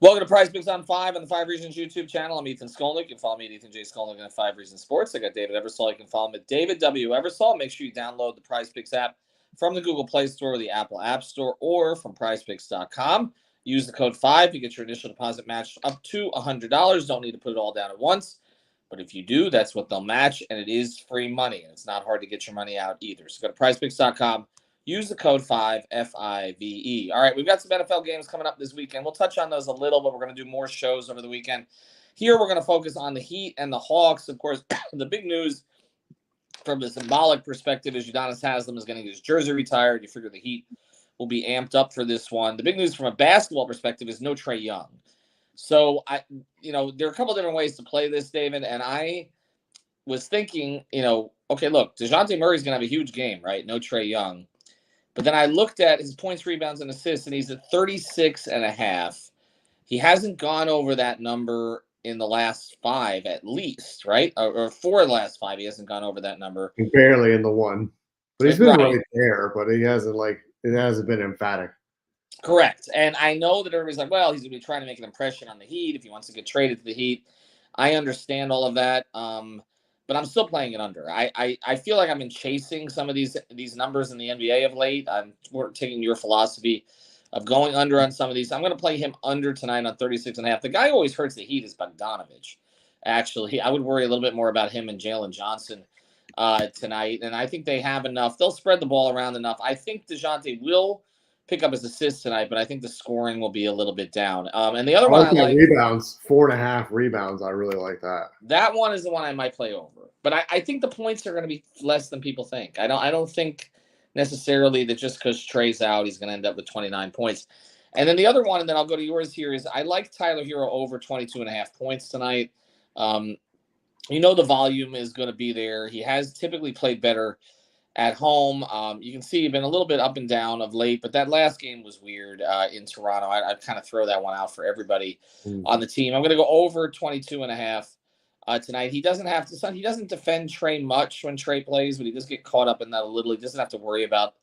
Welcome to PrizePicks on 5 on the 5 Reasons YouTube channel. I'm Ethan Skolnick. You can follow me at Ethan J. Skolnick at 5 Reasons Sports. I got David Eversole. You can follow him at David W. Eversole. Make sure you download the PrizePicks app from the Google Play Store or the Apple App Store or from PrizePicks.com. Use the code 5 to get your initial deposit matched up to $100. Don't need to put it all down at once. But if you do, that's what they'll match, and it is free money. And it's not hard to get your money out either. So go to PrizePicks.com. Use the code 5, F-I-V-E. All right, we've got some NFL games coming up this weekend. We'll touch on those a little, but we're going to do more shows over the weekend. Here, we're going to focus on the Heat and the Hawks. Of course, the big news from the symbolic perspective is Udonis Haslem is going to get his jersey retired. You figure the Heat will be amped up for this one. The big news from a basketball perspective is no Trae Young. So, there are a couple different ways to play this, David, and I was thinking, okay, look, DeJounte Murray's going to have a huge game, right? No Trae Young. But then I looked at his points, rebounds, and assists, and he's at 36.5. He hasn't gone over that number in the last 5 at least, right? Or 4 of the last 5, he hasn't gone over that number. Barely in the one. But he's been right there, but it hasn't been emphatic. Correct. And I know that everybody's like, well, he's going to be trying to make an impression on the Heat if he wants to get traded to the Heat. I understand all of that. But I'm still playing it under. I feel like I've been chasing some of these numbers in the NBA of late. We're taking your philosophy of going under on some of these. I'm going to play him under tonight on 36.5. The guy who always hurts the Heat is Bogdanovich. Actually, I would worry a little bit more about him and Jalen Johnson tonight. And I think they have enough. They'll spread the ball around enough. I think DeJounte will pick up his assists tonight, but I think the scoring will be a little bit down. And the other one I like rebounds, 4.5 rebounds. I really like that. That one is the one I might play over. But I think the points are going to be less than people think. I don't think necessarily that just because Trae's out, he's going to end up with 29 points. And then the other one, and then I'll go to yours here, is I like Tyler Hero over 22.5 points tonight. The volume is going to be there. He has typically played better at home. You can see he's been a little bit up and down of late, but that last game was weird in Toronto. I'd kind of throw that one out for everybody on the team. I'm going to go over 22.5 tonight. He doesn't defend Trae much when Trae plays, but he does get caught up in that a little. He doesn't have to worry about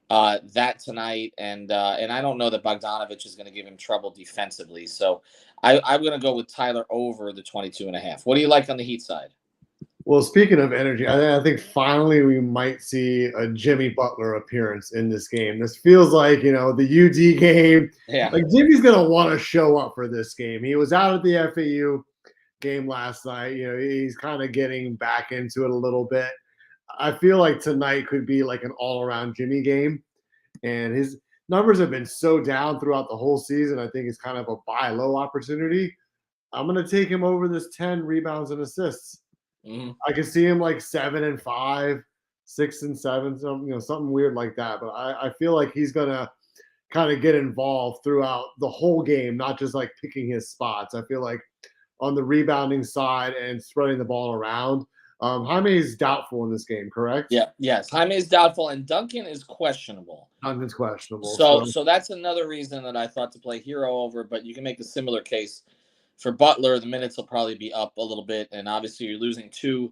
that tonight, and I don't know that Bogdanovich is going to give him trouble defensively. So I'm going to go with Tyler over the 22.5. What do you like on the Heat side? Well, speaking of energy, I think finally we might see a Jimmy Butler appearance in this game. This feels like, the UD game. Yeah. Like Jimmy's going to want to show up for this game. He was out at the FAU game last night. He's kind of getting back into it a little bit. I feel like tonight could be like an all-around Jimmy game. And his numbers have been so down throughout the whole season. I think it's kind of a buy low opportunity. I'm going to take him over this 10 rebounds and assists. Mm-hmm. I can see him like 7 and 5, 6 and 7, something weird like that. But I feel like he's gonna kind of get involved throughout the whole game, not just like picking his spots. I feel like on the rebounding side and spreading the ball around. Jaime is doubtful in this game, correct? Yeah. Yes, Jaime is doubtful, and Duncan is questionable. Duncan's questionable. So that's another reason that I thought to play Hero over. But you can make a similar case for Butler. The minutes will probably be up a little bit, and obviously you're losing two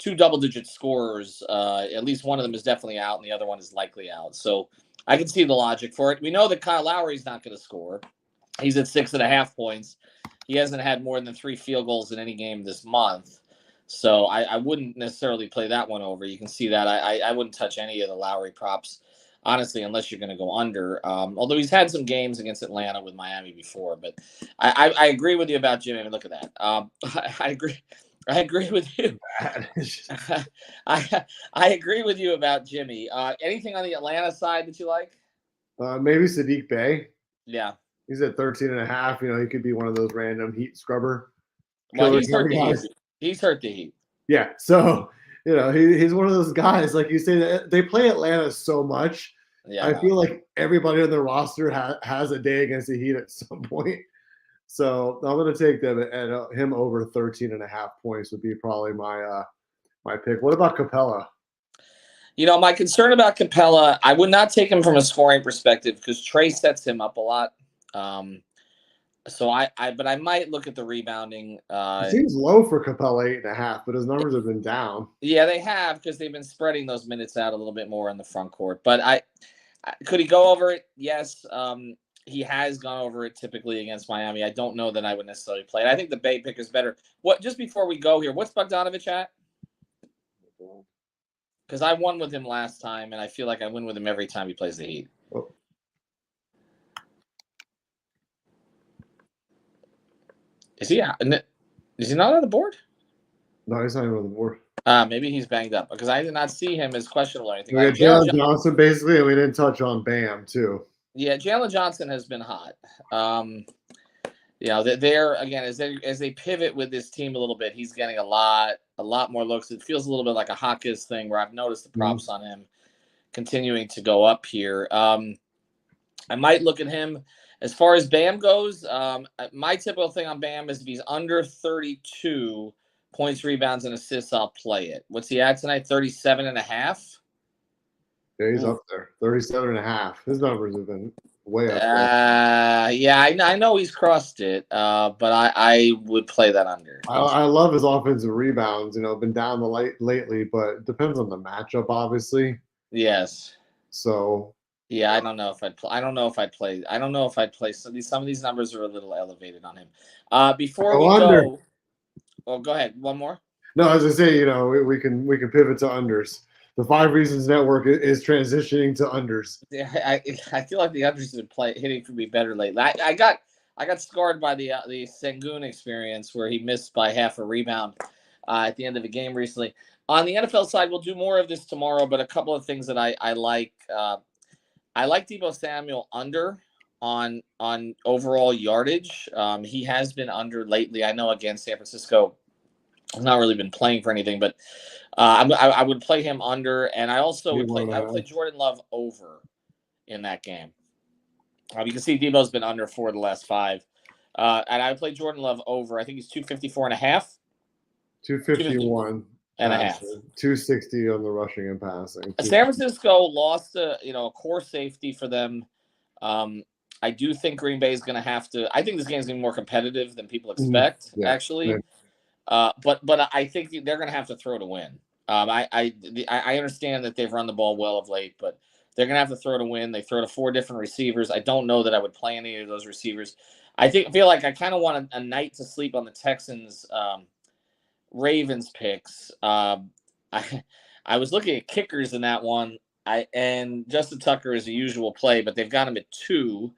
double-digit scorers. At least one of them is definitely out, and the other one is likely out. So I can see the logic for it. We know that Kyle Lowry's not going to score. He's at 6.5 points. He hasn't had more than 3 field goals in any game this month. So I wouldn't necessarily play that one over. You can see that. I wouldn't touch any of the Lowry props, honestly, unless you're going to go under. Although he's had some games against Atlanta with Miami before. But I agree with you about Jimmy. I mean, look at that. I agree. I agree with you. I agree with you about Jimmy. Anything on the Atlanta side that you like? Maybe Sadiq Bey. Yeah. He's at 13.5. He could be one of those random Heat scrubber. Well, he's hurt the Heat. He's hurt the Heat. Yeah. So, he's one of those guys, like you say, that they play Atlanta so much. Yeah, I feel like everybody on the roster has a day against the Heat at some point. So I'm going to take them at him over 13.5 points would be probably my pick. What about Capella? My concern about Capella, I would not take him from a scoring perspective because Trae sets him up a lot. But I might look at the rebounding. It seems low for Capella, 8.5, but his numbers have been down. Yeah, they have because they've been spreading those minutes out a little bit more in the front court. But could he go over it? Yes. he has gone over it typically against Miami. I don't know that I would necessarily play it. I think the Bay pick is better. What? Just before we go here, what's Bogdanovich at? Because I won with him last time, and I feel like I win with him every time he plays the Heat. Oh. Is he not on the board? No, he's not even on the board. Maybe he's banged up because I did not see him as questionable or anything. We got Jalen Johnson basically, and we didn't touch on Bam too. Yeah, Jalen Johnson has been hot. They're again as they pivot with this team a little bit, he's getting a lot more looks. It feels a little bit like a Hawkins thing where I've noticed the props on him continuing to go up here. I might look at him. As far as Bam goes, my typical thing on Bam is if he's under 32 points, rebounds, and assists, I'll play it. What's he at tonight? 37.5? Yeah, he's up there. 37.5. His numbers have been way up there. Yeah, I know he's crossed it, but I would play that under. I love his offensive rebounds. Been down lately, but it depends on the matchup, obviously. Yes. So. Yeah, I don't know if I'd play. Some of these numbers are a little elevated on him. Before we go, go ahead. One more. No, as I say, we can pivot to unders. The 5 Reasons Network is transitioning to unders. Yeah, I feel like the unders have been hitting for me better lately. I got scarred by the Sengun experience where he missed by half a rebound at the end of the game recently. On the NFL side, we'll do more of this tomorrow, but a couple of things that I like. I like Deebo Samuel under on overall yardage. He has been under lately. I know against San Francisco, he's not really been playing for anything, but I would play him under, and I also would play Jordan Love over in that game. You can see Deebo's been under 4 of the last 5, and I would play Jordan Love over. I think he's 254.5. 251. And a half. 260 on the rushing and passing. San Francisco lost a core safety for them. I do think Green Bay is going to have to. I think this game is going to be more competitive than people expect, actually. Yeah. But I think they're going to have to throw to win. I understand that they've run the ball well of late, but they're going to have to throw to win. They throw to 4 different receivers. I don't know that I would play any of those receivers. I feel like I kind of want a night to sleep on the Texans. Ravens picks. I was looking at kickers in that one. And Justin Tucker is a usual play, but they've got him at 2,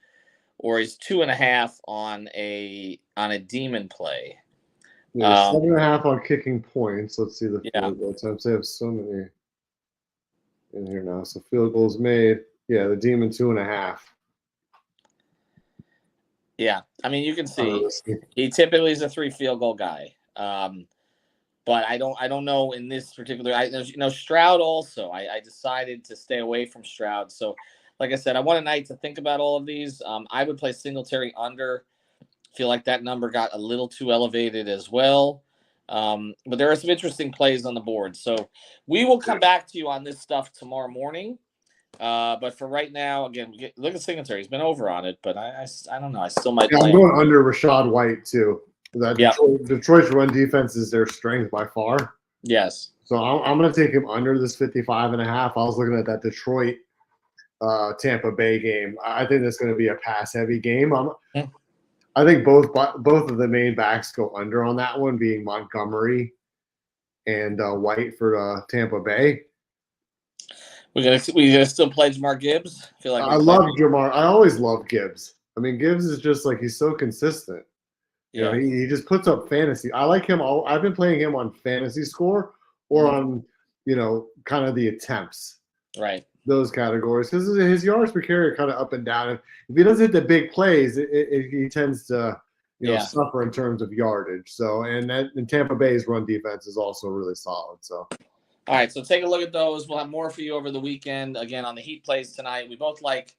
or he's 2.5 on a demon play. Yeah, 7.5 on kicking points. Let's see the field goal attempts. They have so many in here now. So field goals made. Yeah, the demon 2.5. Yeah, I mean you can see he typically is a 3 field goal guy. But I don't know in this particular. Stroud also. I decided to stay away from Stroud. So, like I said, I want a night to think about all of these. I would play Singletary under. Feel like that number got a little too elevated as well. But there are some interesting plays on the board. So we will come back to you on this stuff tomorrow morning. But for right now, again, look at Singletary. He's been over on it, but I don't know. I still might. Yeah, I'm going under Rashad White too. Detroit's run defense is their strength by far. Yes. So I'm going to take him under this 55.5. I was looking at that Detroit Tampa Bay game. I think that's going to be a pass heavy game. I think both of the main backs go under on that one, being Montgomery and White for Tampa Bay. We gonna still play Jamar Gibbs. I love Jamar. I always love Gibbs. I mean, Gibbs is just like he's so consistent. Yeah, he just puts up fantasy. I like him. I've been playing him on fantasy score or on, kind of the attempts. Right. Those categories. Because his yards per carry are kind of up and down. If he doesn't hit the big plays, he tends to, suffer in terms of yardage. So, and Tampa Bay's run defense is also really solid. So. All right, so take a look at those. We'll have more for you over the weekend. Again, on the Heat plays tonight. We both like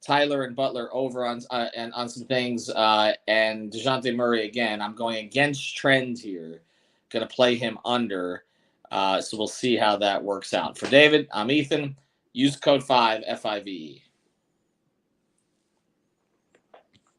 Tyler and Butler over on some things, and DeJounte Murray again. I'm going against trend here. Going to play him under, so we'll see how that works out. For David, I'm Ethan. Use code 5 FIVE.